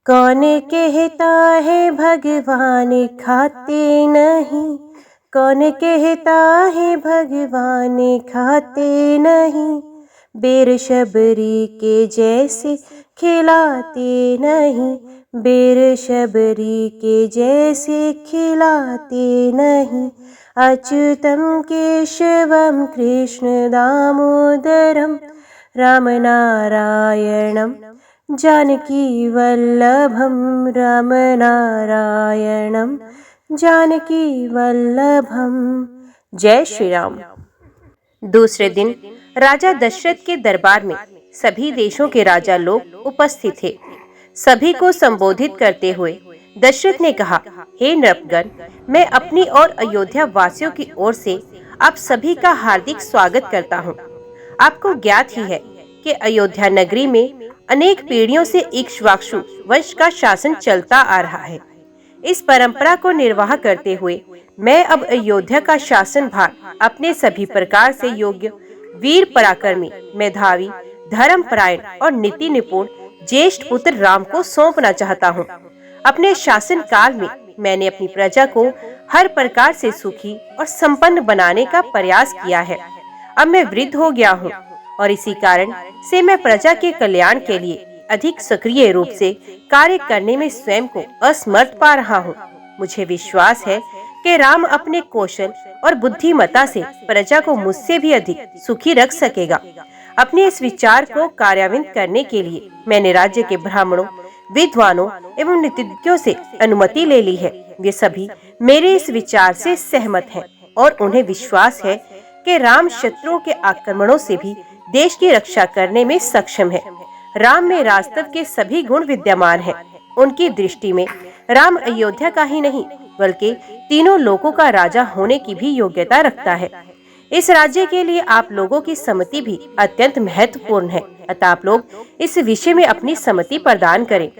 कौन कहता है भगवान खाते नहीं, कौन कहता है भगवान खाते नहीं, बेर शबरी के जैसे खिलाते नहीं, बेर शबरी के जैसे खिलाते नहीं। अच्युतम केशवम कृष्ण दामोदरम राम नारायणम जानकी वल्लभम राम नारायणम जानकी वल्लभम। जय श्री राम। दूसरे दिन राजा दशरथ के दरबार में सभी देशों के राजा लोग उपस्थित थे। सभी को संबोधित करते हुए दशरथ ने कहा, हे नृपगण, मैं अपनी और अयोध्या वासियों की ओर से आप सभी का हार्दिक स्वागत करता हूँ। आपको ज्ञात ही है कि अयोध्या नगरी में अनेक पीढ़ियों से इक्ष्वाकु वंश का शासन चलता आ रहा है। इस परंपरा को निर्वाह करते हुए मैं अब अयोध्या का शासन भार अपने सभी प्रकार से योग्य, वीर पराक्रमी, मेधावी, धर्मपरायण और नीति निपुण ज्येष्ठ पुत्र राम को सौंपना चाहता हूँ। अपने शासन काल में मैंने अपनी प्रजा को हर प्रकार से सुखी और संपन्न बनाने का प्रयास किया है। अब मैं वृद्ध हो गया हूँ और इसी कारण से मैं प्रजा के कल्याण के लिए अधिक सक्रिय रूप से कार्य करने में स्वयं को असमर्थ पा रहा हूँ। मुझे विश्वास है कि राम अपने कौशल और बुद्धिमत्ता से प्रजा को मुझसे भी अधिक सुखी रख सकेगा। अपने इस विचार को कार्यान्वित करने के लिए मैंने राज्य के ब्राह्मणों, विद्वानों एवं नीतिज्ञों से अनुमति ले ली है। वे सभी मेरे इस विचार से सहमत हैं और उन्हें विश्वास है कि राम शत्रुओं के आक्रमणों से भी देश की रक्षा करने में सक्षम है। राम में वास्तव के सभी गुण विद्यमान हैं। उनकी दृष्टि में राम अयोध्या का ही नहीं बल्कि तीनों लोकों का राजा होने की भी योग्यता रखता है। इस राज्य के लिए आप लोगों की सम्मति भी अत्यंत महत्वपूर्ण है, अतः आप लोग इस विषय में अपनी सम्मति प्रदान करें।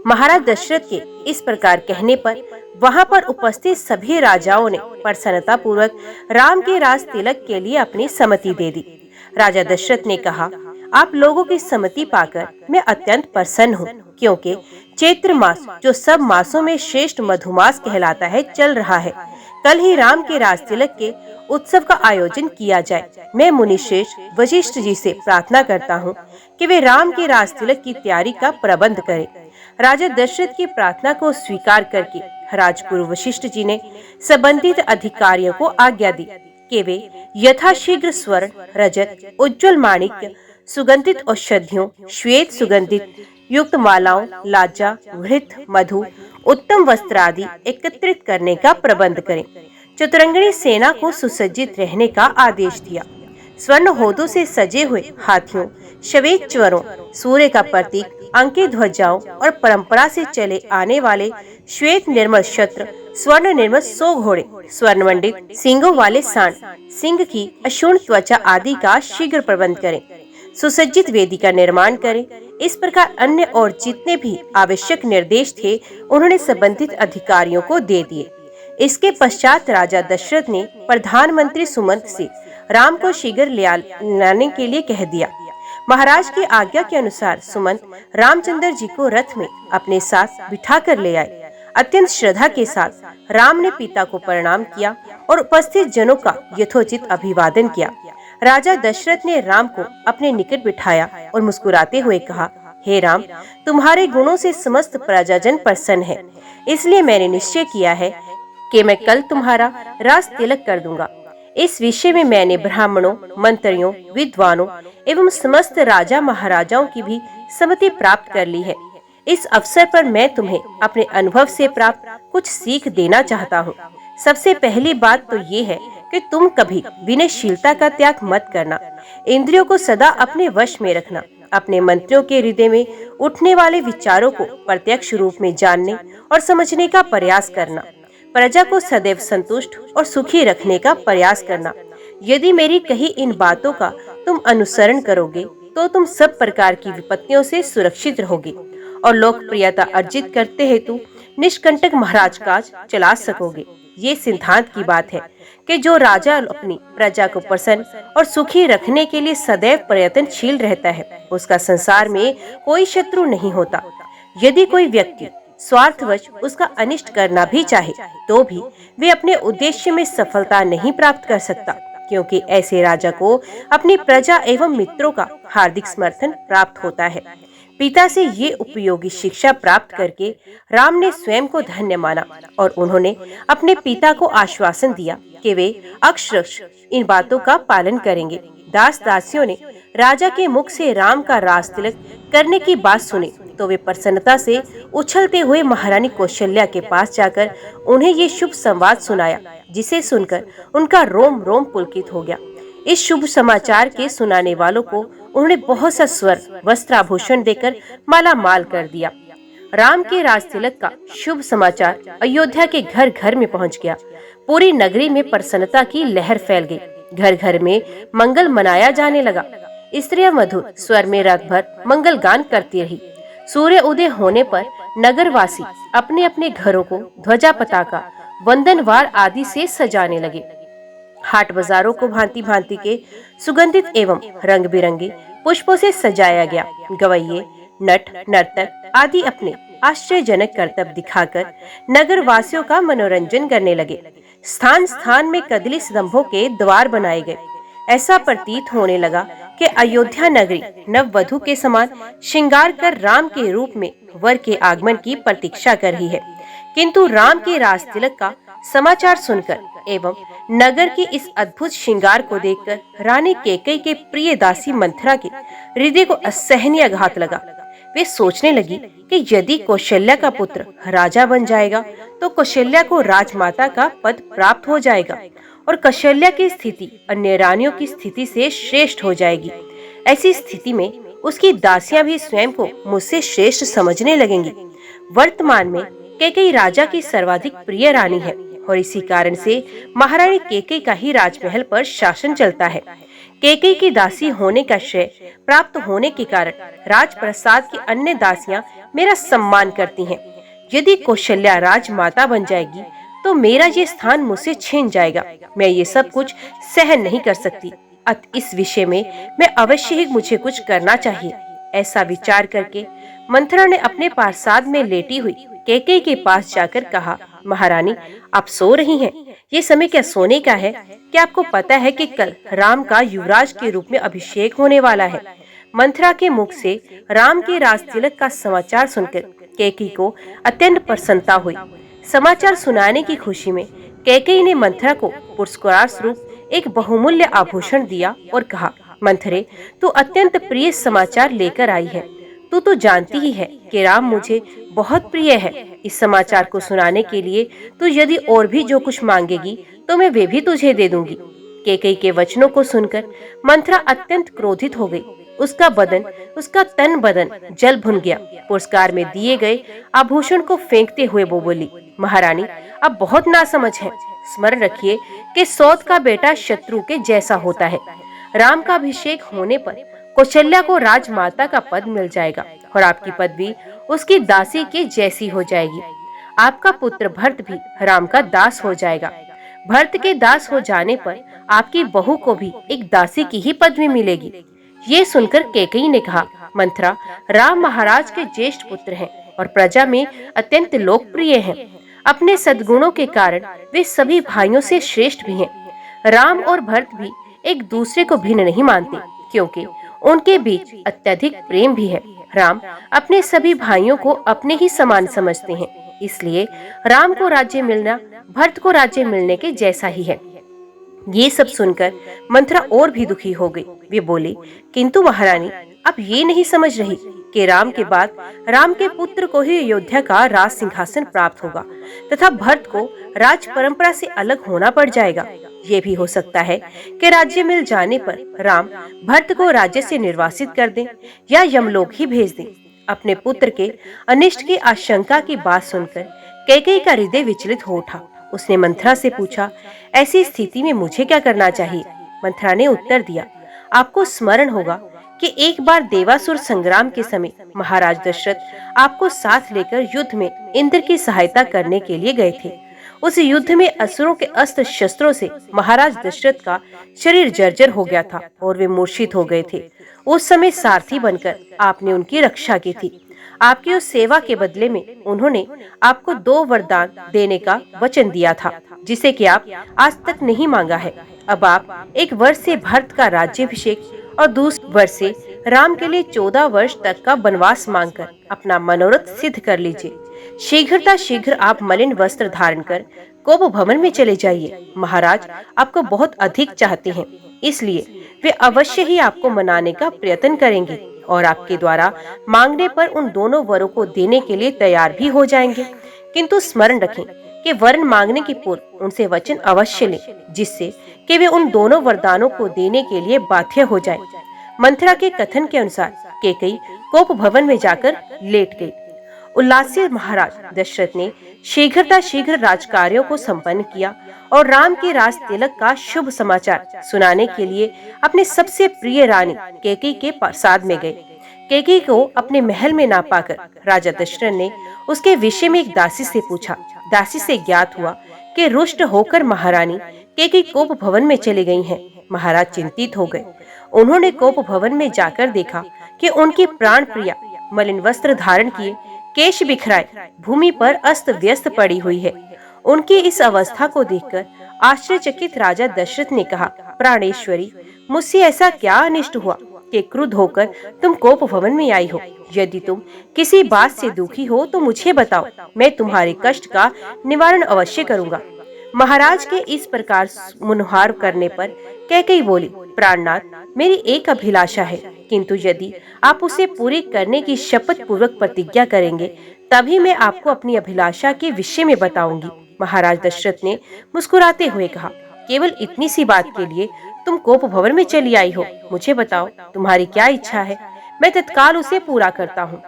महाराज दशरथ के इस प्रकार कहने पर वहां पर उपस्थित सभी राजाओं ने प्रसन्नता पूर्वक राम के राज तिलक के लिए अपनी सम्मति दे दी। राजा दशरथ ने कहा, आप लोगों की सम्मति पाकर मैं अत्यंत प्रसन्न हूँ, क्योंकि चैत्र मास जो सब मासों में श्रेष्ठ मधुमास कहलाता है चल रहा है। कल ही राम के राज तिलक के उत्सव का आयोजन किया जाए। मैं मुनिश्रेष्ठ वशिष्ठ जी से प्रार्थना करता हूँ कि वे राम के राज तिलक की तैयारी का प्रबंध करें। राजा दशरथ की प्रार्थना को स्वीकार करके राजगुरु वशिष्ठ जी ने संबंधित अधिकारियों को आज्ञा दी कि वे यथाशीघ्र स्वर्ण, रजत, उज्जवल माणिक्य, सुगंधित औषधियों, श्वेत सुगंधित युक्त मालाओं, लाजा, घृत, मधु, उत्तम वस्त्र आदि एकत्रित करने का प्रबंध करें। चतुरंगिणी सेना को सुसज्जित रहने का आदेश दिया। स्वर्ण होदों से सजे हुए हाथियों, श्वेत चवरों, सूर्य का प्रतीक, अंकित ध्वजाओं और परंपरा से चले आने वाले श्वेत निर्मल छत्र, स्वर्ण निर्मित 100 घोड़े, स्वर्ण मंडित सींगों वाले सांड, सिंह की अशूर्ण त्वचा आदि का शीघ्र प्रबंध करें। सुसज्जित वेदी का निर्माण करें। इस प्रकार अन्य और जितने भी आवश्यक निर्देश थे उन्होंने संबंधित अधिकारियों को दे दिए। इसके पश्चात राजा दशरथ ने प्रधानमंत्री सुमंत से राम को शीघ्र लाने के लिए कह दिया। महाराज की आज्ञा के अनुसार सुमंत रामचंद्र जी को रथ में अपने साथ बिठाकर ले आए। अत्यंत श्रद्धा के साथ राम ने पिता को प्रणाम किया और उपस्थित जनों का यथोचित अभिवादन किया। राजा दशरथ ने राम को अपने निकट बिठाया और मुस्कुराते हुए कहा, हे राम, तुम्हारे गुणों से समस्त प्रजाजन प्रसन्न है, इसलिए मैंने निश्चय किया है कि मैं कल तुम्हारा राज तिलक कर दूंगा। इस विषय में मैंने ब्राह्मणों, मंत्रियों, विद्वानों एवं समस्त राजा महाराजाओं की भी सम्मति प्राप्त कर ली है। इस अवसर पर मैं तुम्हें अपने अनुभव से प्राप्त कुछ सीख देना चाहता हूँ। सबसे पहली बात तो ये है कि तुम कभी विनयशीलता का त्याग मत करना। इंद्रियों को सदा अपने वश में रखना। अपने मंत्रियों के हृदय में उठने वाले विचारों को प्रत्यक्ष रूप में जानने और समझने का प्रयास करना। प्रजा को सदैव संतुष्ट और सुखी रखने का प्रयास करना। यदि मेरी कही इन बातों का तुम अनुसरण करोगे तो तुम सब प्रकार की विपत्तियों से सुरक्षित रहोगे और लोकप्रियता अर्जित करते हेतु निष्कंटक महाराज काज चला सकोगे। ये सिद्धांत की बात है कि जो राजा अपनी प्रजा को प्रसन्न और सुखी रखने के लिए सदैव प्रयत्नशील रहता है, उसका संसार में कोई शत्रु नहीं होता। यदि कोई व्यक्ति स्वार्थवश उसका अनिष्ट करना भी चाहे तो भी वे अपने उद्देश्य में सफलता नहीं प्राप्त कर सकता, क्योंकि ऐसे राजा को अपनी प्रजा एवं मित्रों का हार्दिक समर्थन प्राप्त होता है। पिता से ये उपयोगी शिक्षा प्राप्त करके राम ने स्वयं को धन्य माना और उन्होंने अपने पिता को आश्वासन दिया कि वे अक्षरशः इन बातों का पालन करेंगे। दास दासियों ने राजा के मुख से राम का राज तिलक करने की बात सुनी तो वे प्रसन्नता से उछलते हुए महारानी कौशल्या के पास जाकर उन्हें ये शुभ संवाद सुनाया, जिसे सुनकर उनका रोम रोम पुलकित हो गया। इस शुभ समाचार के सुनाने वालों को उन्होंने बहुत सा स्वर्ग वस्त्राभूषण देकर माला माल कर दिया। राम के राज तिलक का शुभ समाचार अयोध्या के घर घर में पहुंच गया। पूरी नगरी में प्रसन्नता की लहर फैल गई। घर घर में मंगल मनाया जाने लगा। स्त्रियां मधुर स्वर में रात भर मंगल गान करती रही। सूर्य उदय होने पर नगरवासी अपने अपने घरों को ध्वजा पताका वंदनवार आदि से सजाने लगे। हाट बाजारों को भांति भांति के सुगंधित एवं रंग बिरंगे पुष्पों से सजाया गया। गवैये, नट, नर्तक आदि अपने आश्चर्यजनक करतब दिखाकर नगर वासियों का मनोरंजन करने लगे। स्थान स्थान में कदली स्तंभों के द्वार बनाए गए। ऐसा प्रतीत होने लगा कि अयोध्या नगरी नववधु के समान श्रृंगार कर राम के रूप में वर के आगमन की प्रतीक्षा कर रही है। किंतु राम के राज तिलक का समाचार सुनकर एवं नगर के इस अद्भुत श्रृंगार को देखकर रानी कैकेयी के प्रिय दासी मंथरा के हृदय को असहनीय आघात लगा। वे सोचने लगी कि यदि कौशल्या का पुत्र राजा बन जाएगा तो कौशल्या को राजमाता का पद प्राप्त हो जाएगा और कौशल्या की स्थिति अन्य रानियों की स्थिति से श्रेष्ठ हो जाएगी। ऐसी स्थिति में उसकी दासियां भी स्वयं को मुझसे श्रेष्ठ समझने लगेंगी। वर्तमान में कैकेयी राजा की सर्वाधिक प्रिय रानी है और इसी कारण से महारानी कैकेयी का ही राजमहल पर शासन चलता है। कैकेयी की दासी होने का श्रेय प्राप्त होने के कारण राजप्रसाद की अन्य दासियां मेरा सम्मान करती हैं। यदि कौशल्या राजमाता बन जाएगी तो मेरा ये स्थान मुझसे छीन जाएगा। मैं ये सब कुछ सहन नहीं कर सकती। अत इस विषय में मैं अवश्य ही मुझे कुछ करना चाहिए। ऐसा विचार करके मंथरा ने अपने प्रासाद में लेटी हुई कैकेयी के पास जाकर कहा, महारानी आप सो रही हैं? ये समय क्या सोने का है? क्या आपको पता है कि कल राम का युवराज के रूप में अभिषेक होने वाला है? मंथरा के मुख से राम के राज तिलक का समाचार सुनकर कैकेयी को अत्यंत प्रसन्नता हुई। समाचार सुनाने की खुशी में कैकेयी ने मंथरा को पुरस्कार स्वरूप एक बहुमूल्य आभूषण दिया और कहा, मंथरे तू अत्यंत प्रिय समाचार लेकर आई है। तू तो जानती ही है कि राम मुझे बहुत प्रिय है। इस समाचार को सुनाने के लिए तू यदि और भी जो कुछ मांगेगी तो मैं वे भी तुझे दे दूंगी। कैकेयी के वचनों को सुनकर मंथरा अत्यंत क्रोधित हो गई। उसका तन बदन जल भुन गया। पुरस्कार में दिए गए आभूषण को फेंकते हुए वो बोली, महारानी अब बहुत नासमझ है। स्मरण रखिए कि सौत का बेटा शत्रु के जैसा होता है। राम का अभिषेक होने पर कौशल्या को राजमाता का पद मिल जाएगा और आपकी पदवी उसकी दासी के जैसी हो जाएगी। आपका पुत्र भरत भी राम का दास हो जाएगा। भरत के दास हो जाने पर आपकी बहू को भी एक दासी की ही पदवी मिलेगी। ये सुनकर कैकेयी ने कहा, मंथरा राम महाराज के ज्येष्ठ पुत्र हैं और प्रजा में अत्यंत लोकप्रिय हैं। अपने सद्गुणों के कारण वे सभी भाइयों से श्रेष्ठ भी हैं। राम और भरत भी एक दूसरे को भिन्न नहीं मानते, क्योंकि उनके बीच अत्यधिक प्रेम भी है। राम अपने सभी भाइयों को अपने ही समान समझते हैं, इसलिए राम को राज्य मिलना भरत को राज्य मिलने के जैसा ही है। ये सब सुनकर मंथरा और भी दुखी हो गई। वे बोले, किंतु महारानी अब ये नहीं समझ रही कि राम के बाद राम के पुत्र को ही अयोध्या का राज सिंहासन प्राप्त होगा तथा भरत को राज परंपरा से अलग होना पड़ जाएगा। ये भी हो सकता है कि राज्य मिल जाने पर राम भरत को राज्य से निर्वासित कर दें या यमलोक ही भेज दें। अपने पुत्र के अनिष्ट की आशंका की बात सुनकर कैकेयी का हृदय विचलित हो उठा। उसने मंथरा से पूछा, ऐसी स्थिति में मुझे क्या करना चाहिए? मंथरा ने उत्तर दिया, आपको स्मरण होगा कि एक बार देवासुर संग्राम के समय महाराज दशरथ आपको साथ लेकर युद्ध में इंद्र की सहायता करने के लिए गए थे। उस युद्ध में असुरों के अस्त्र शस्त्रों से महाराज दशरथ का शरीर जर्जर हो गया था और वे मूर्छित हो गए थे। उस समय सारथी बनकर आपने उनकी रक्षा की थी। आपकी उस सेवा के बदले में उन्होंने आपको 2 वरदान देने का वचन दिया था, जिसे कि आप आज तक नहीं मांगा है। अब आप एक वर्ष से भरत का राज्याभिषेक और दूसरे वर्ष से राम के लिए 14 वर्ष तक का वनवास मांगकर अपना मनोरथ सिद्ध कर लीजिए। शीघ्र आप मलिन वस्त्र धारण कर कोप भवन में चले जाइए। महाराज आपको बहुत अधिक चाहते हैं, इसलिए वे अवश्य ही आपको मनाने का प्रयत्न करेंगे और आपके द्वारा मांगने पर उन दोनों वरों को देने के लिए तैयार भी हो जाएंगे। किंतु स्मरण रखें कि वरन मांगने के पूर्व उनसे वचन अवश्य लें, जिससे कि वे उन दोनों वरदानों को देने के लिए बाध्य हो जाएं। मंथरा के कथन के अनुसार कैकेयी कोप भवन में जाकर लेट गई। उल्लासित महाराज दशरथ ने शीघ्र राजकार्यों को संपन्न किया और राम के राज तिलक का शुभ समाचार सुनाने के लिए अपने सबसे प्रिय रानी कैकेयी के प्रासाद में गए। कैकेयी को अपने महल में ना पाकर राजा दशरथ ने उसके विषय में एक दासी से पूछा। दासी से ज्ञात हुआ कि रुष्ट होकर महारानी कैकेयी कोप भवन में चली गई हैं। महाराज चिंतित हो गए। उन्होंने कोप भवन में जाकर देखा कि उनकी प्राण प्रिया मलिन वस्त्र धारण किए, केश बिखराए भूमि पर अस्त व्यस्त पड़ी हुई है। उनकी इस अवस्था को देखकर आश्चर्यचकित राजा दशरथ ने कहा, प्राणेश्वरी, मुझसे ऐसा क्या अनिष्ट हुआ कि क्रुद्ध होकर तुम कोप भवन में आई हो? यदि तुम किसी बात से दुखी हो तो मुझे बताओ, मैं तुम्हारे कष्ट का निवारण अवश्य करूंगा। महाराज के इस प्रकार मुनहार करने पर कैकेयी बोली, प्राणनाथ, मेरी एक अभिलाषा है, किंतु यदि आप उसे पूरी करने की शपथ पूर्वक प्रतिज्ञा करेंगे तभी मैं आपको अपनी अभिलाषा के विषय में बताऊंगी। महाराज दशरथ ने मुस्कुराते हुए कहा, केवल इतनी सी बात के लिए तुम कोप भवन में चली आई हो? मुझे बताओ तुम्हारी क्या इच्छा है, मैं तत्काल उसे पूरा करता हूँ।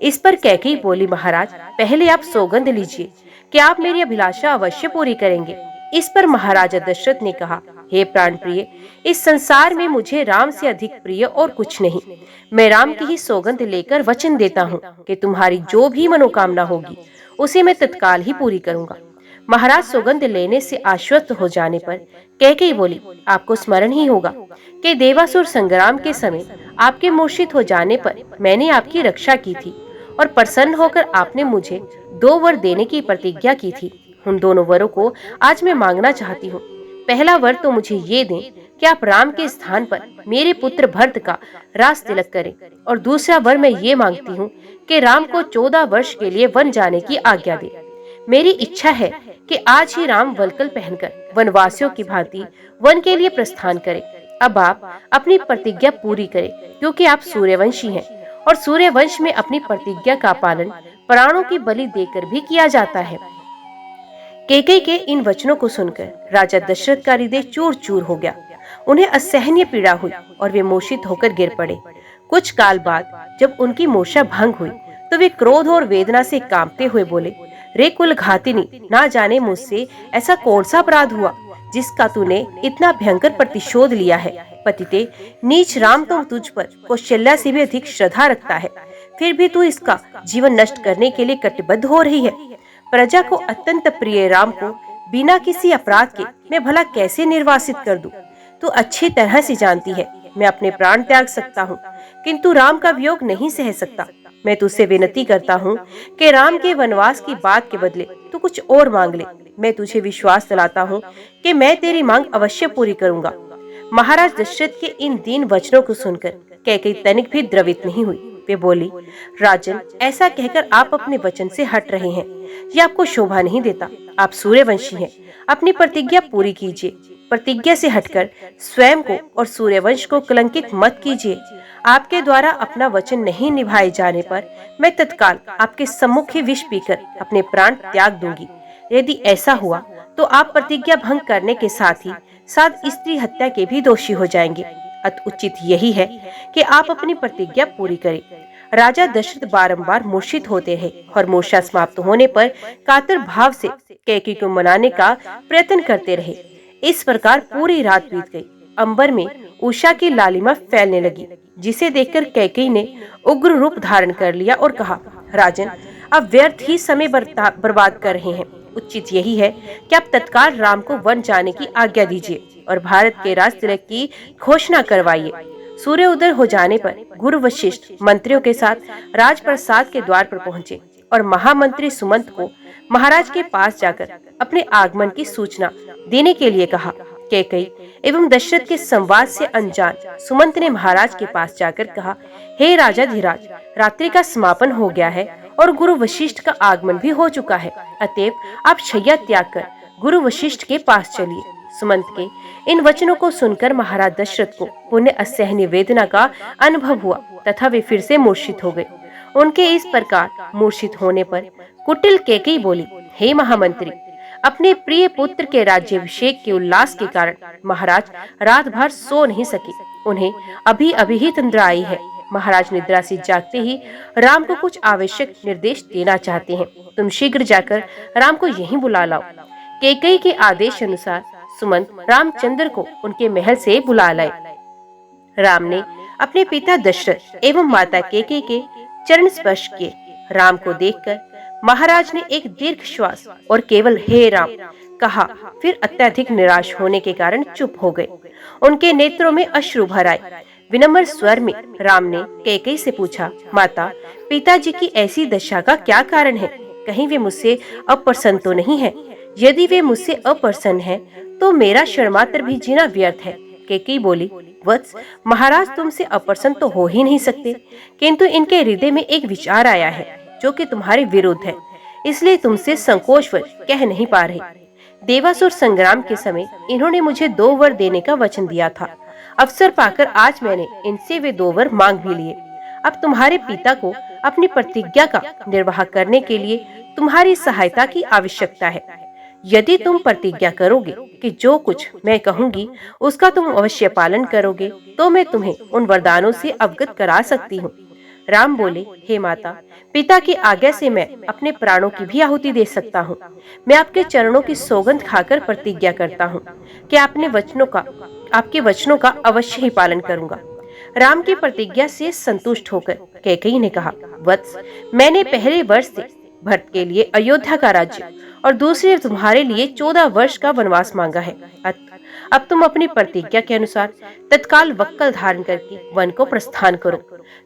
इस पर कैकेयी बोली, महाराज, पहले आप सौगंध लीजिए कि आप मेरी अभिलाषा अवश्य पूरी करेंगे। इस पर महाराजा दशरथ ने कहा, हे प्राण प्रिय, इस संसार में मुझे राम से अधिक प्रिय और कुछ नहीं। मैं राम की ही सौगंध लेकर वचन देता हूँ कि तुम्हारी जो भी मनोकामना होगी उसे मैं तत्काल ही पूरी करूंगा। महाराज सौगंध लेने से आश्वस्त हो जाने पर कैकेयी बोली, आपको स्मरण ही होगा कि देवासुर संग्राम के समय आपके मूर्छित हो जाने पर मैंने आपकी रक्षा की थी और प्रसन्न होकर आपने मुझे 2 वर देने की प्रतिज्ञा की थी। उन दोनों वरों को आज मैं मांगना चाहती हूँ। पहला वर तो मुझे ये दें कि आप राम के स्थान पर मेरे पुत्र भरत का राज तिलक करें, और दूसरा वर मैं ये मांगती हूँ कि राम को 14 वर्ष के लिए वन जाने की आज्ञा दे। मेरी इच्छा है कि आज ही राम वल्कल पहनकर वनवासियों की भांति वन के लिए प्रस्थान करें। अब आप अपनी प्रतिज्ञा पूरी करें, क्योंकि आप सूर्यवंशी हैं और सूर्यवंश में अपनी प्रतिज्ञा का पालन प्राणों की बलि देकर भी किया जाता है। कैकेयी के इन वचनों को सुनकर राजा दशरथ का हृदय चूर चूर हो गया। उन्हें असहनीय पीड़ा हुई और वे मूर्छित होकर गिर पड़े। कुछ काल बाद जब उनकी मूर्छा भंग हुई तो वे क्रोध और वेदना से कांपते हुए बोले, रे कुलघातिनी, ना जाने मुझसे ऐसा कौन सा अपराध हुआ जिसका तूने इतना भयंकर प्रतिशोध लिया है। पतिते नीच राम, तो तुझ पर कौशल्या से भी अधिक श्रद्धा रखता है, फिर भी तू इसका जीवन नष्ट करने के लिए कटिबद्ध हो रही है। प्रजा को अत्यंत प्रिय राम को बिना किसी अपराध के मैं भला कैसे निर्वासित कर दूं? तू अच्छी तरह से जानती है मैं अपने प्राण त्याग सकता हूँ, किंतु राम का वियोग नहीं सह सकता। मैं तुझसे विनती करता हूँ कि राम के वनवास की बात के बदले तू कुछ और मांग ले। मैं तुझे विश्वास दिलाता हूँ कि मैं तेरी मांग अवश्य पूरी करूंगा। महाराज दशरथ के इन दीन वचनों को सुनकर कैकेयी तनिक भी द्रवित नहीं हुई। वे बोली, राजन, ऐसा कहकर आप अपने वचन से हट रहे हैं, यह आपको शोभा नहीं देता। आप सूर्यवंशी हैं, अपनी प्रतिज्ञा पूरी कीजिए। प्रतिज्ञा से हटकर स्वयं को और सूर्यवंश को कलंकित मत कीजिए। आपके द्वारा अपना वचन नहीं निभाए जाने पर मैं तत्काल आपके सम्मुख ही विष पीकर अपने प्राण त्याग दूंगी। यदि ऐसा हुआ तो आप प्रतिज्ञा भंग करने के साथ ही साथ स्त्री हत्या के भी दोषी हो जाएंगे। अत उचित यही है कि आप अपनी प्रतिज्ञा पूरी करें। राजा दशरथ बारंबार मूर्छित होते हैं और मूर्छा समाप्त होने पर कातर भाव से कैकेयी को मनाने का प्रयत्न करते रहे। इस प्रकार पूरी रात बीत गई। अंबर में उषा की लालिमा फैलने लगी, जिसे देखकर कैकेयी ने उग्र रूप धारण कर लिया और कहा, राजन, अब व्यर्थ ही समय बर्बाद कर रहे हैं। उचित यही है कि आप तत्काल राम को वन जाने की आज्ञा दीजिए और भारत के राज तिलक की घोषणा करवाइए। सूर्य उदय हो जाने पर गुरु वशिष्ठ मंत्रियों के साथ राजप्रसाद के द्वार पर पहुंचे और महामंत्री सुमंत को महाराज के पास जाकर अपने आगमन की सूचना देने के लिए कहा। कैकेयी एवं दशरथ के संवाद से अनजान सुमंत ने महाराज के पास जाकर कहा, हे राजा धीराज, रात्रि का समापन हो गया है और गुरु वशिष्ठ का आगमन भी हो चुका है, अतएव आप शैया त्याग कर गुरु वशिष्ठ के पास चलिए। सुमंत के इन वचनों को सुनकर महाराज दशरथ को पुण्य असहनीय वेदना का अनुभव हुआ तथा वे फिर से मूर्छित हो गए। उनके इस प्रकार मूर्छित होने पर कुटिल कैकेयी बोली, हे महामंत्री, अपने प्रिय पुत्र के राज्याभिषेक के उल्लास के कारण महाराज रात भर सो नहीं सके। उन्हें अभी अभी ही तंद्रा आई है। महाराज निद्रा से जागते ही राम को कुछ आवश्यक निर्देश देना चाहते हैं। तुम शीघ्र जाकर राम को यहीं बुला लाओ। कैकेयी के आदेश अनुसार सुमंत रामचंद्र को उनके महल से बुला लाए। राम ने अपने पिता दशरथ एवं माता कैकेयी के चरण स्पर्श किए। राम को देखकर महाराज ने एक दीर्घ श्वास और केवल हे राम कहा, फिर अत्यधिक निराश होने के कारण चुप हो गए। उनके नेत्रों में अश्रु भर आए। विनम्र स्वर में राम ने कैकेयी से पूछा, माता, पिताजी की ऐसी दशा का क्या कारण है? कहीं वे मुझसे अप्रसन्न तो नहीं है? यदि वे मुझसे अप्रसन्न है तो मेरा क्षणमात्र भी जीना व्यर्थ है। कैकेयी बोली, वत्स, महाराज तुमसे अप्रसन्न तो हो ही नहीं सकते, किंतु इनके हृदय में एक विचार आया है जो कि तुम्हारे विरुद्ध है, इसलिए तुमसे संकोचवश कह नहीं पा रहे। देवासुर संग्राम के समय इन्होंने मुझे 2 वर देने का वचन दिया था। अवसर पाकर आज मैंने इनसे वे 2 वर मांग भी लिए। अब तुम्हारे पिता को अपनी प्रतिज्ञा का निर्वाह करने के लिए तुम्हारी सहायता की आवश्यकता है। यदि तुम प्रतिज्ञा करोगे कि जो कुछ मैं कहूँगी उसका तुम अवश्य पालन करोगे तो मैं तुम्हें उन वरदानों से अवगत करा सकती हूँ। राम बोले, हे माता, पिता की आज्ञा से मैं अपने प्राणों की भी आहुति दे सकता हूँ। मैं आपके चरणों की सौगंध खाकर प्रतिज्ञा करता हूँ कि आपके वचनों का अवश्य ही पालन करूंगा। राम की प्रतिज्ञा से संतुष्ट होकर कैकेयी ने कहा, वत्स, मैंने पहले वर्ष से भरत के लिए अयोध्या का राज्य और दूसरे तुम्हारे लिए 14 वर्ष का वनवास मांगा है। अब तुम अपनी प्रतिज्ञा के अनुसार तत्काल वक्कल धारण करके वन को प्रस्थान करो।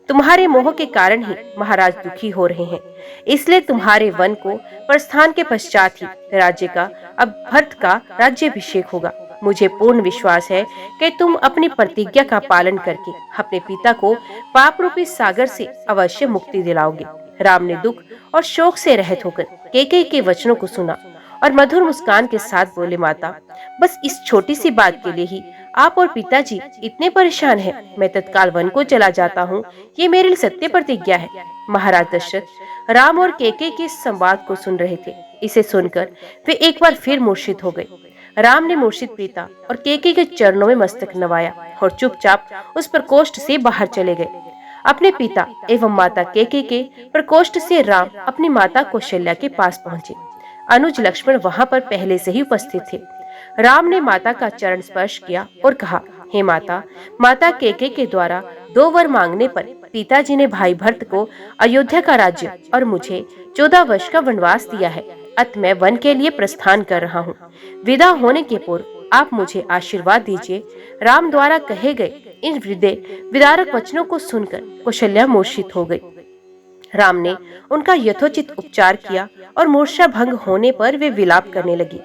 तुम्हारे मोह के कारण ही महाराज दुखी हो रहे हैं, इसलिए तुम्हारे वन को प्रस्थान के पश्चात ही राज्य का अब भरत का राज्याभिषेक होगा। मुझे पूर्ण विश्वास है कि तुम अपनी प्रतिज्ञा का पालन करके अपने पिता को पाप रूपी सागर से अवश्य मुक्ति दिलाओगे। राम ने दुख और शोक से रहित होकर कैकेयी के वचनों को सुना और मधुर मुस्कान के साथ बोले, माता, बस इस छोटी सी बात के लिए ही आप और पिताजी इतने परेशान हैं। मैं तत्काल वन को चला जाता हूँ, ये मेरे लिए सत्य प्रतिज्ञा है। महाराज दशरथ राम और कैकेयी के संवाद को सुन रहे थे। इसे सुनकर वे एक बार फिर मूर्छित हो गए। राम ने मूर्छित पिता और कैकेयी के चरणों में मस्तक नवाया और चुपचाप उस प्रकोष्ठ से बाहर चले गए। अपने पिता एवं माता कैकेयी के प्रकोष्ठ से राम अपनी माता कौशल्या के पास पहुँचे। अनुज लक्ष्मण वहां पर पहले से ही उपस्थित थे। राम ने माता का चरण स्पर्श किया और कहा, हे माता, माता कैकेयी के द्वारा 2 वर मांगने पर पिताजी ने भाई भरत को अयोध्या का राज्य और मुझे 14 वर्ष का वनवास दिया है। अत मैं वन के लिए प्रस्थान कर रहा हूँ। विदा होने के पूर्व आप मुझे आशीर्वाद दीजिए। राम द्वारा कहे गए इन हृदय विदारक वचनों को सुनकर कौशल्या मूर्छित हो गई। राम ने उनका यथोचित उपचार किया और मूर्छा भंग होने पर वे विलाप करने लगी।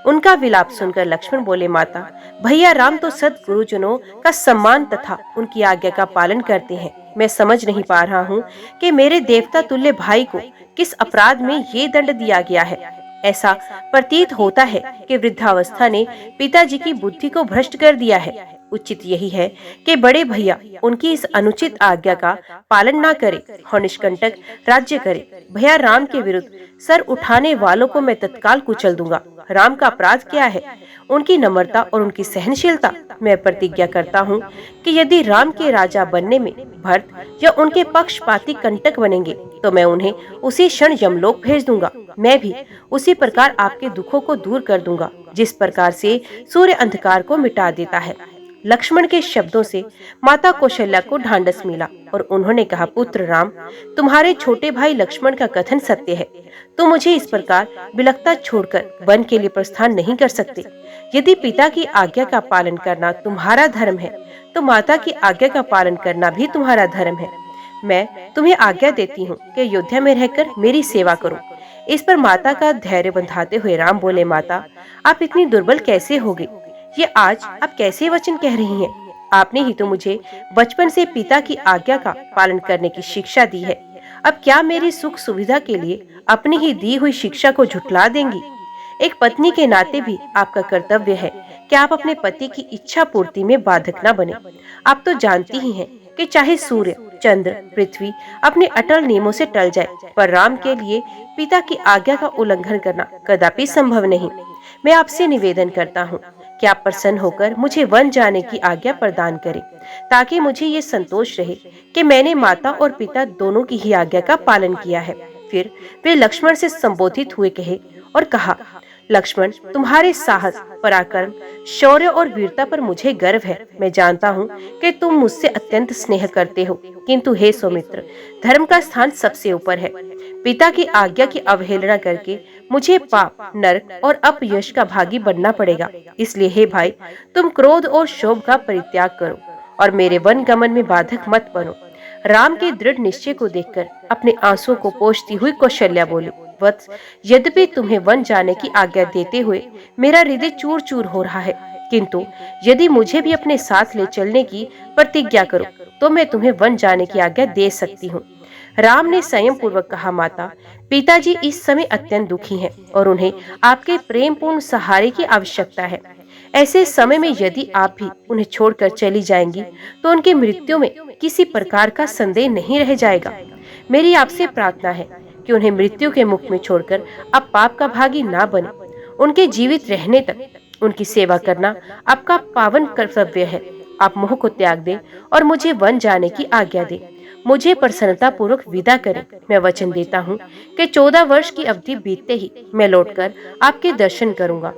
उनका विलाप सुनकर लक्ष्मण बोले, माता, भैया राम तो सद गुरुजनों का सम्मान तथा उनकी आज्ञा का पालन करते हैं। मैं समझ नहीं पा रहा हूँ कि मेरे देवता तुल्य भाई को किस अपराध में ये दंड दिया गया है। ऐसा प्रतीत होता है कि वृद्धावस्था ने पिताजी की बुद्धि को भ्रष्ट कर दिया है। उचित यही है कि बड़े भैया उनकी इस अनुचित आज्ञा का पालन न करे और निष्कंटक राज्य करे। भैया राम के विरुद्ध सर उठाने वालों को मैं तत्काल कुचल दूंगा। राम का अपराध क्या है? उनकी नम्रता और उनकी सहनशीलता। मैं प्रतिज्ञा करता हूँ कि यदि राम के राजा बनने में भरत या उनके पक्षपाती कंटक बनेंगे तो मैं उन्हें उसी क्षण यमलोक भेज दूंगा। मैं भी उसी प्रकार आपके दुखों को दूर कर दूंगा जिस प्रकार से सूर्य अंधकार को मिटा देता है। लक्ष्मण के शब्दों से माता कौशल्या को ढांढस मिला और उन्होंने कहा, पुत्र राम, तुम्हारे छोटे भाई लक्ष्मण का कथन सत्य है। तुम मुझे इस प्रकार बिलखता छोड़कर वन के लिए प्रस्थान नहीं कर सकते। यदि पिता की आज्ञा का पालन करना तुम्हारा धर्म है, तो माता की आज्ञा का पालन करना भी तुम्हारा धर्म है। मैं तुम्हें आज्ञा देती हूँ कि अयोध्या में रहकर मेरी सेवा करो। इस पर माता का धैर्य बंधाते हुए राम बोले, माता, आप इतनी दुर्बल कैसे हो गई? ये आज आप कैसे वचन कह रही हैं? आपने ही तो मुझे बचपन से पिता की आज्ञा का पालन करने की शिक्षा दी है। अब क्या मेरी सुख सुविधा के लिए अपनी ही दी हुई शिक्षा को झुठला देंगी? एक पत्नी के नाते भी आपका कर्तव्य है कि आप अपने पति की इच्छा पूर्ति में बाधक न बने। आप तो जानती ही हैं कि चाहे सूर्य, चंद्र, पृथ्वी अपने अटल नियमों से टल जाए, पर राम के लिए पिता की आज्ञा का उल्लंघन करना कदापि संभव नहीं। मैं आपसे निवेदन करता हूँ कि आप प्रसन्न होकर मुझे वन जाने की आज्ञा प्रदान करें, ताकि मुझे ये संतोष रहे कि मैंने माता और पिता दोनों की ही आज्ञा का पालन किया है। फिर वे लक्ष्मण से संबोधित हुए कहे और कहा, लक्ष्मण, तुम्हारे साहस, पराक्रम, शौर्य और वीरता पर मुझे गर्व है। मैं जानता हूँ कि तुम मुझसे अत्यंत स्नेह करते हो, किंतु हे सौमित्र, धर्म का स्थान सबसे ऊपर है। पिता की आज्ञा की अवहेलना करके मुझे पाप, नरक और अपयश का भागी बनना पड़ेगा। इसलिए हे भाई, तुम क्रोध और क्षोभ का परित्याग करो और मेरे वन गमन में बाधक मत बनो। राम के दृढ़ निश्चय को देखकर अपने आंसुओं को पोंछती हुई कौशल्या बोली, वत्स, यद्यपि तुम्हें वन जाने की आज्ञा देते हुए मेरा हृदय चूर चूर हो रहा है, किंतु यदि मुझे भी अपने साथ ले चलने की प्रतिज्ञा करो तो मैं तुम्हें वन जाने की आज्ञा दे सकती हूँ। राम ने संयम पूर्वक कहा, माता, पिताजी इस समय अत्यंत दुखी हैं और उन्हें आपके प्रेम पूर्ण सहारे की आवश्यकता है। ऐसे समय में यदि आप भी उन्हें छोड़कर चली जाएंगी तो उनकी मृत्यु में किसी प्रकार का संदेह नहीं रह जाएगा। मेरी आपसे प्रार्थना है कि उन्हें मृत्यु के मुख में छोड़कर आप पाप का भागी ना बने। उनके जीवित रहने तक उनकी सेवा करना आपका पावन कर्तव्य है। आप मोह को त्याग दें और मुझे वन जाने की आज्ञा दें। मुझे प्रसन्नता पूर्वक विदा करें। मैं वचन देता हूँ कि 14 वर्ष की अवधि बीतते ही मैं लौटकर आपके दर्शन करूंगा।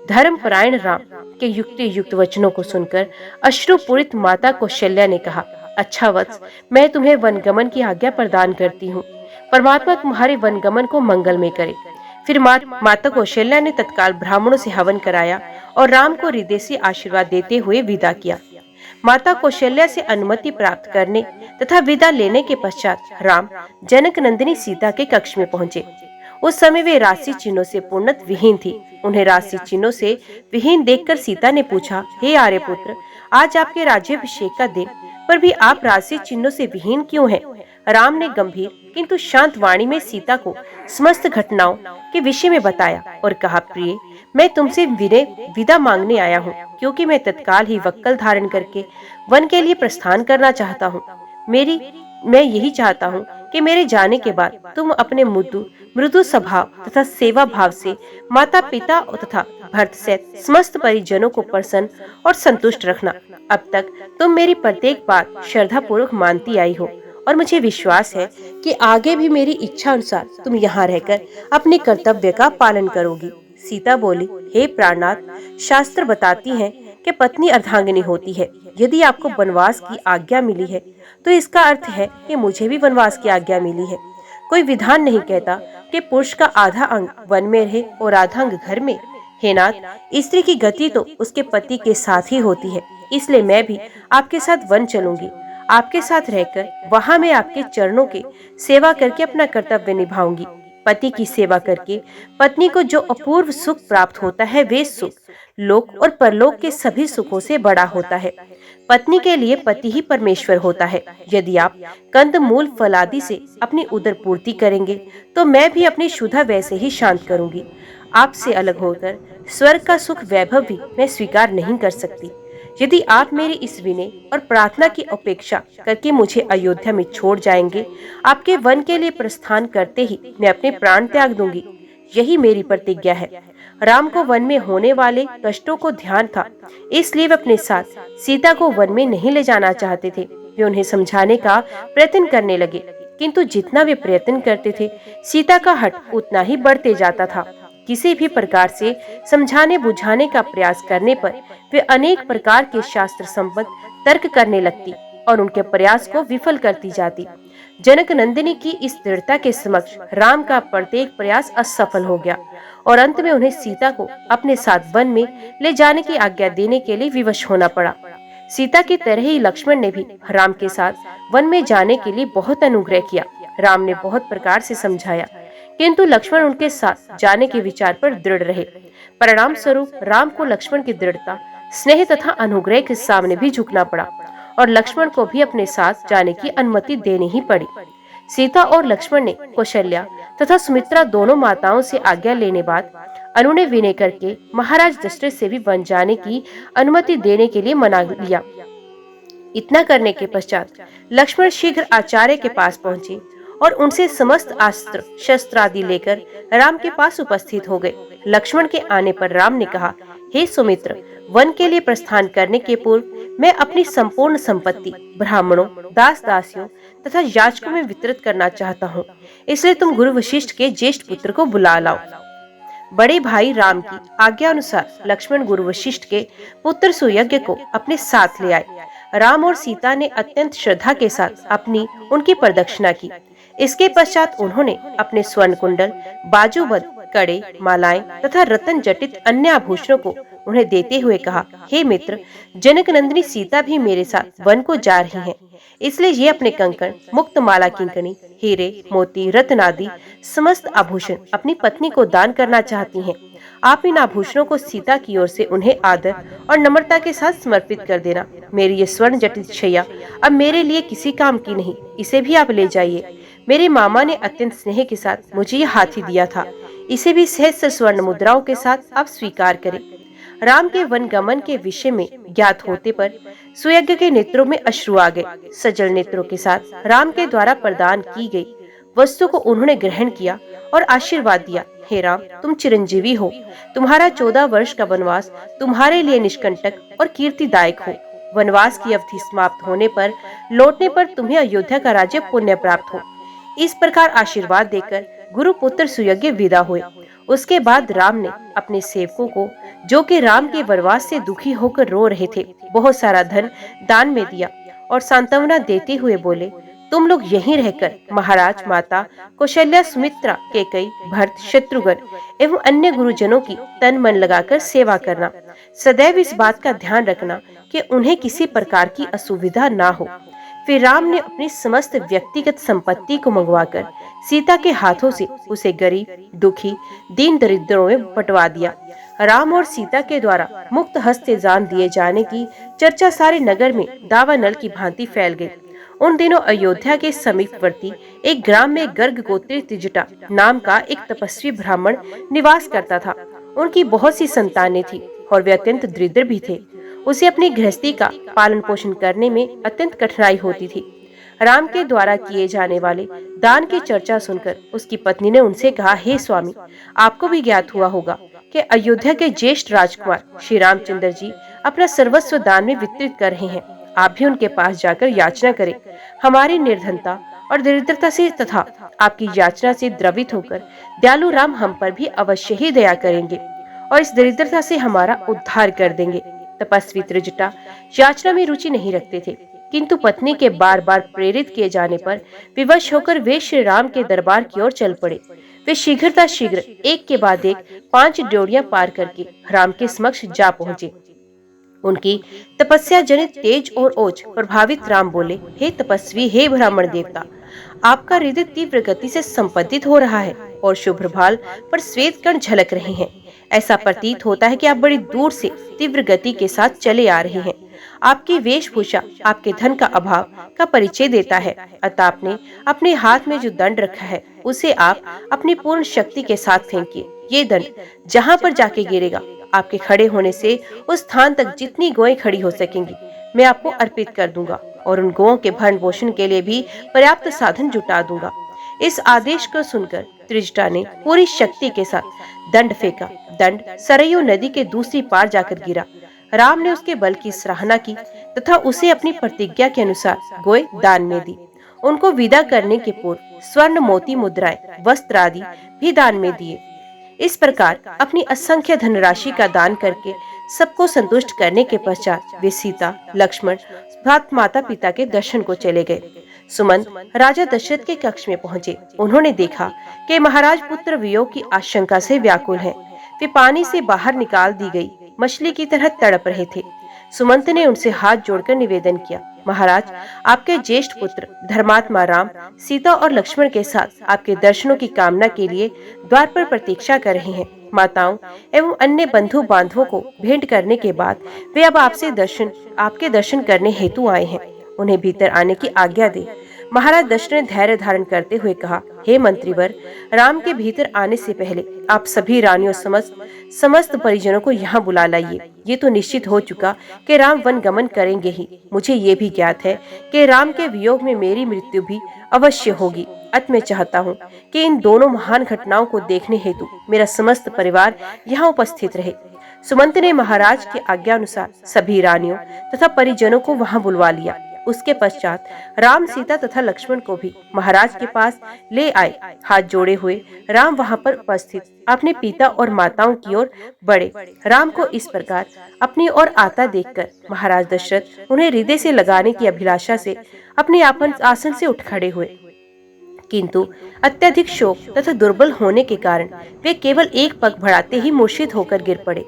धर्मपरायण राम के युक्ति युक्त वचनों को सुनकर अश्रुपूरित माता कौशल्या ने कहा, अच्छा वत्स, मैं तुम्हें वनगमन की आज्ञा प्रदान करती हूँ। परमात्मा तुम्हारे वनगमन को मंगलमय करे। फिर माता कौशल्या ने तत्काल ब्राह्मणों से हवन कराया और राम को हृदय से आशीर्वाद देते हुए विदा किया। माता कौशल्या से अनुमति प्राप्त करने तथा विदा लेने के पश्चात राम जनक नंदिनी सीता के कक्ष में पहुँचे। उस समय वे राशि चिन्हों से पूर्णत विहीन थी। उन्हें राशि चिन्हों से विहीन देखकर सीता ने पूछा, हे आर्यपुत्र, आज आपके राज्याभिषेक का दिन, पर भी आप राशि चिन्हों से विहीन क्यों हैं? राम ने गंभीर किंतु शांत वाणी में सीता को समस्त घटनाओं के विषय में बताया और कहा, प्रिय, मैं तुमसे विदा मांगने आया हूँ, क्योंकि मैं तत्काल ही वक्कल धारण करके वन के लिए प्रस्थान करना चाहता हूँ। मैं यही चाहता हूँ कि मेरे जाने के बाद तुम अपने मृदु स्वभाव तथा सेवा भाव से माता पिता तथा भरत सहित समस्त परिजनों को प्रसन्न और संतुष्ट रखना। अब तक तुम मेरी प्रत्येक बात श्रद्धा पूर्वक मानती आई हो और मुझे विश्वास है कि आगे भी मेरी इच्छा अनुसार तुम यहाँ रहकर अपने कर्तव्य का पालन करोगी। सीता बोली, हे प्राणनाथ, शास्त्र बताती हैं कि पत्नी अर्धांगिनी होती है। यदि आपको वनवास की आज्ञा मिली है तो इसका अर्थ है कि मुझे भी वनवास की आज्ञा मिली है। कोई विधान नहीं कहता कि पुरुष का आधा अंग वन में रहे और आधा अंग घर में। हे नाथ, स्त्री की गति तो उसके पति के साथ ही होती है, इसलिए मैं भी आपके साथ वन चलूंगी। आपके साथ रहकर वहाँ मैं आपके चरणों के सेवा करके अपना कर्तव्य निभाऊंगी। पति की सेवा करके पत्नी को जो अपूर्व सुख प्राप्त होता है, वे सुख लोक और परलोक के सभी सुखों से बड़ा होता है। पत्नी के लिए पति ही परमेश्वर होता है। यदि आप कंद मूल फलादि से अपनी उदर पूर्ति करेंगे तो मैं भी अपनी क्षुधा वैसे ही शांत करूंगी। आपसे अलग होकर स्वर्ग का सुख वैभव भी मैं स्वीकार नहीं कर सकती। यदि आप मेरी इस विनय और प्रार्थना की अपेक्षा करके मुझे अयोध्या में छोड़ जाएंगे, आपके वन के लिए प्रस्थान करते ही मैं अपने प्राण त्याग दूंगी। यही मेरी प्रतिज्ञा है। राम को वन में होने वाले कष्टों को ध्यान था, इसलिए वे अपने साथ सीता को वन में नहीं ले जाना चाहते थे। वे उन्हें समझाने का प्रयत्न करने लगे, किंतु जितना वे प्रयत्न करते थे, सीता का हठ उतना ही बढ़ते जाता था। किसी भी प्रकार से समझाने बुझाने का प्रयास करने पर वे अनेक प्रकार के शास्त्र संबद्ध तर्क करने लगती और उनके प्रयास को विफल करती जाती। जनक नंदिनी की इस दृढ़ता के समक्ष राम का प्रत्येक प्रयास असफल हो गया और अंत में उन्हें सीता को अपने साथ वन में ले जाने की आज्ञा देने के लिए विवश होना पड़ा। सीता की तरह ही लक्ष्मण ने भी राम के साथ वन में जाने के लिए बहुत अनुग्रह किया। राम ने बहुत प्रकार से समझाया, किंतु लक्ष्मण उनके साथ जाने के विचार पर दृढ़ रहे। परिणाम स्वरूप राम को लक्ष्मण की दृढ़ता, स्नेह तथा अनुग्रह के सामने भी झुकना पड़ा और लक्ष्मण को भी अपने साथ जाने की अनुमति देनी ही पड़ी। सीता और लक्ष्मण ने कौशल्या तथा सुमित्रा दोनों माताओं से आज्ञा लेने बाद अनुनय विनय करके महाराज दशरथ से भी वन जाने की अनुमति देने के लिए मना लिया। इतना करने के पश्चात लक्ष्मण शीघ्र आचार्य के पास पहुंचे और उनसे समस्त अस्त्र शस्त्र आदि लेकर राम के पास उपस्थित हो गए। लक्ष्मण के आने पर राम ने कहा, हे सुमित्र, वन के लिए प्रस्थान करने के पूर्व मैं अपनी संपूर्ण संपत्ति ब्राह्मणों, दास दासियों तथा याचकों में वितरित करना चाहता हूँ। इसलिए तुम गुरु वशिष्ठ के ज्येष्ठ पुत्र को बुला लाओ। बड़े भाई राम की आज्ञा अनुसार लक्ष्मण गुरु वशिष्ठ के पुत्र सुयज्ञ को अपने साथ ले आए। राम और सीता ने अत्यंत श्रद्धा के साथ उनकी प्रदक्षिणा की। इसके पश्चात उन्होंने अपने स्वर्ण कुंडल, बाजूबंद, कड़े, मालाएं तथा रत्न जटित अन्य आभूषणों को उन्हें देते हुए कहा, हे मित्र, जनक नंदिनी सीता भी मेरे साथ वन को जा रही हैं। इसलिए ये अपने कंकण, मुक्त माला, किंकणी, हीरे, मोती, रत्न आदि समस्त आभूषण अपनी पत्नी को दान करना चाहती हैं। आप इन आभूषणों को सीता की ओर से उन्हें आदर और नम्रता के साथ समर्पित कर देना। मेरी ये स्वर्ण जटित शैया अब मेरे लिए किसी काम की नहीं, इसे भी आप ले जाइए। मेरे मामा ने अत्यंत स्नेह के साथ मुझे यह हाथी दिया था, इसे भी सहस्त्र स्वर्ण मुद्राओं के साथ आप स्वीकार करें। राम के वन गमन के विषय में ज्ञात होते पर सुयज्ञ के नेत्रों में अश्रु आ गए। सजल नेत्रों के साथ राम के द्वारा प्रदान की गई वस्तु को उन्होंने ग्रहण किया और आशीर्वाद दिया, हे राम, तुम चिरंजीवी हो। तुम्हारा 14 वर्ष का वनवास तुम्हारे लिए निष्कंटक और कीर्तिदायक हो। वनवास की अवधि समाप्त होने पर लौटने पर तुम्हें अयोध्या का राज्य पुण्य प्राप्त हो। इस प्रकार आशीर्वाद देकर गुरु पुत्र सुयज्ञ विदा हुए। उसके बाद राम ने अपने सेवकों को, जो कि राम के वनवास से दुखी होकर रो रहे थे, बहुत सारा धन दान में दिया और सांत्वना देते हुए बोले, तुम लोग यहीं रहकर महाराज, माता कौशल्या, सुमित्रा, कैकेयी, भरत, शत्रुघ्न एवं अन्य गुरुजनों की तन मन लगाकर सेवा करना। सदैव इस बात का ध्यान रखना कि उन्हें किसी प्रकार की असुविधा ना हो। फिर राम ने अपनी समस्त व्यक्तिगत संपत्ति को मंगवाकर सीता के हाथों से उसे गरीब, दुखी, दीन दरिद्रों में बंटवा दिया। राम और सीता के द्वारा मुक्त हस्ते जान दिए जाने की चर्चा सारे नगर में दावानल की भांति फैल गई। उन दिनों अयोध्या के समीपवर्ती एक ग्राम में गर्ग गोत्री त्रिजटा नाम का एक तपस्वी ब्राह्मण निवास करता था। उनकी बहुत सी संतानें थी और वे अत्यंत दरिद्र भी थे। उसे अपनी गृहस्थी का पालन पोषण करने में अत्यंत कठिनाई होती थी। राम के द्वारा किए जाने वाले दान की चर्चा सुनकर उसकी पत्नी ने उनसे कहा, हे स्वामी, आपको भी ज्ञात हुआ होगा कि अयोध्या के ज्येष्ठ राजकुमार श्री रामचंद्र जी अपना सर्वस्व दान में वितरित कर रहे हैं। आप भी उनके पास जाकर याचना करें। हमारी निर्धनता और दरिद्रता से तथा आपकी याचना से द्रवित होकर दयालु राम हम पर भी अवश्य ही दया करेंगे और इस दरिद्रता से हमारा उद्धार कर देंगे। तपस्वी त्रिजटा याचना में रुचि नहीं रखते थे, किंतु पत्नी के बार बार प्रेरित किए जाने पर विवश होकर वे श्री राम के दरबार की ओर चल पड़े। वे शीघ्र एक के बाद एक 5 ड्योढ़ियां पार करके राम के समक्ष जा पहुंचे। उनकी तपस्या जनित तेज और ओज प्रभावित राम बोले, हे तपस्वी, हे ब्राह्मण देवता, आपका हृदय तीव्र गति से संपदित हो रहा है और शुभ्र भाल पर श्वेत कण झलक रहे हैं। ऐसा प्रतीत होता है कि आप बड़ी दूर से तीव्र गति के साथ चले आ रहे हैं। आपकी वेशभूषा आपके धन का अभाव का परिचय देता है। अतः आपने अपने हाथ में जो दंड रखा है उसे आप अपनी पूर्ण शक्ति के साथ फेंकिए। ये दंड जहाँ पर जाके गिरेगा, आपके खड़े होने से उस स्थान तक जितनी गौएं खड़ी हो सकेंगी मैं आपको अर्पित कर दूंगा और उन गौओं के भरण पोषण के लिए भी पर्याप्त साधन जुटा दूंगा। इस आदेश को सुनकर त्रिजटा ने पूरी शक्ति के साथ दंड फेंका। दंड सरयू नदी के दूसरी पार जाकर गिरा। राम ने उसके बल की सराहना की तथा उसे अपनी प्रतिज्ञा के अनुसार गोए दान में दी। उनको विदा करने के पूर्व स्वर्ण, मोती, मुद्राएं, वस्त्र आदि भी दान में दिए। इस प्रकार अपनी असंख्य धनराशि का दान करके सबको संतुष्ट करने के पश्चात वे सीता, लक्ष्मण साथ माता पिता के दर्शन को चले गए। सुमंत राजा दशरथ के कक्ष में पहुंचे। उन्होंने देखा कि महाराज पुत्र वियोग की आशंका से व्याकुल हैं। वे पानी से बाहर निकाल दी गई मछली की तरह तड़प रहे थे। सुमंत ने उनसे हाथ जोड़कर निवेदन किया, महाराज, आपके ज्येष्ठ पुत्र धर्मात्मा राम सीता और लक्ष्मण के साथ आपके दर्शनों की कामना के लिए द्वार पर प्रतीक्षा कर रहे हैं। माताओं एवं अन्य बंधु बांधवों को भेंट करने के बाद वे अब आपके दर्शन करने हेतु आए हैं। उन्हें भीतर आने की आज्ञा दे। महाराज दशरथ ने धैर्य धारण करते हुए कहा, हे मंत्रीवर, राम के भीतर आने से पहले आप सभी रानियों समस्त परिजनों को यहाँ बुला लाइए। ये तो निश्चित हो चुका कि राम वन गमन करेंगे ही। मुझे ये भी ज्ञात है कि राम के वियोग में मेरी मृत्यु भी अवश्य होगी। अत मैं चाहता हूँ कि इन दोनों महान घटनाओं को देखने हेतु मेरा समस्त परिवार यहाँ उपस्थित रहे। सुमंत ने महाराज की आज्ञा अनुसार सभी रानियों तथा परिजनों को वहाँ बुलवा लिया। उसके पश्चात राम, सीता तथा लक्ष्मण को भी महाराज के पास ले आए। हाथ जोड़े हुए राम वहां पर उपस्थित अपने पिता और माताओं की ओर बढ़े। राम को इस प्रकार अपनी ओर आता देखकर महाराज दशरथ उन्हें हृदय से लगाने की अभिलाषा से अपने आसन से उठ खड़े हुए, किंतु अत्यधिक शोक तथा दुर्बल होने के कारण वे केवल एक पग बढ़ाते ही मूर्छित होकर गिर पड़े।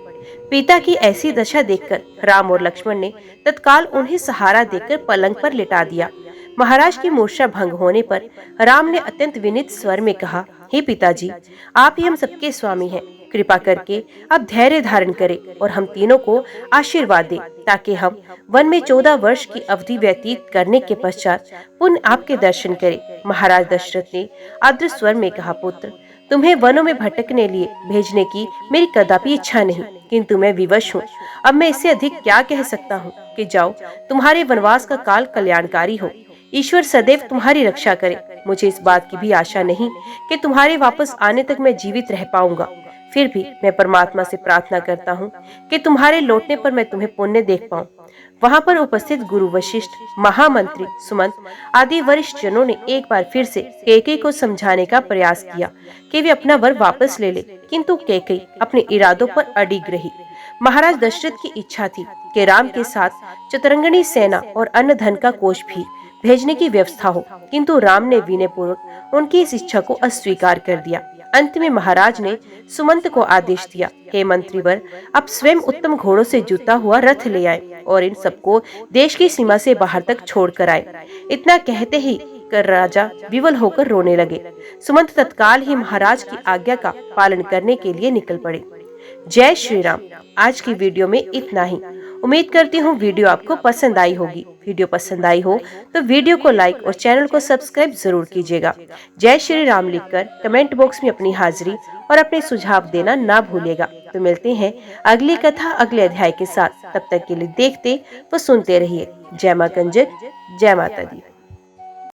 पिता की ऐसी दशा देखकर राम और लक्ष्मण ने तत्काल उन्हें सहारा देकर पलंग पर लिटा दिया। महाराज की मूर्छा भंग होने पर राम ने अत्यंत विनीत स्वर में कहा, हे पिताजी, आप ही हम सबके स्वामी हैं। कृपा करके आप धैर्य धारण करें और हम तीनों को आशीर्वाद दें, ताकि हम वन में 14 वर्ष की अवधि व्यतीत करने के पश्चात पुनः आपके दर्शन करें। महाराज दशरथ ने आर्द्र स्वर में कहा, पुत्र, तुम्हें वनों में भटकने लिए भेजने की मेरी कदापि इच्छा नहीं, किंतु मैं विवश हूँ। अब मैं इससे अधिक क्या कह सकता हूँ कि जाओ, तुम्हारे वनवास का काल कल्याणकारी हो। ईश्वर सदैव तुम्हारी रक्षा करे। मुझे इस बात की भी आशा नहीं कि तुम्हारे वापस आने तक मैं जीवित रह पाऊंगा। फिर भी मैं परमात्मा से प्रार्थना करता हूँ कि तुम्हारे लौटने पर मैं तुम्हें पुण्य देख पाऊँ। वहाँ पर उपस्थित गुरु वशिष्ठ, महामंत्री सुमंत आदि वरिष्ठ जनों ने एक बार फिर से कैकेयी को समझाने का प्रयास किया कि वे अपना वर वापस ले ले, किंतु कैकेयी अपने इरादों पर अडिग रही। महाराज दशरथ की इच्छा थी कि राम के साथ चतुरंगिणी सेना और अन्य धन का कोष भी भेजने की व्यवस्था हो, किंतु राम ने विनयपूर्वक उनकी इस इच्छा को अस्वीकार कर दिया। अंत में महाराज ने सुमंत को आदेश दिया, हे मंत्रीवर, आप स्वयं उत्तम घोड़ों से जुता हुआ रथ ले आए और इन सबको देश की सीमा से बाहर तक छोड़ कर आए। इतना कहते ही कर राजा विवल होकर रोने लगे। सुमंत तत्काल ही महाराज की आज्ञा का पालन करने के लिए निकल पड़े। जय श्री राम। आज की वीडियो में इतना ही। उम्मीद करती हूँ वीडियो आपको पसंद आई होगी। वीडियो पसंद आई हो तो वीडियो को लाइक और चैनल को सब्सक्राइब जरूर कीजिएगा। जय श्री राम लिखकर कमेंट बॉक्स में अपनी हाजिरी और अपने सुझाव देना ना भूलिएगा। तो मिलते हैं अगली कथा अगले अध्याय के साथ। तब तक के लिए देखते व सुनते रहिए। जय मां कंजक, जय माता दी।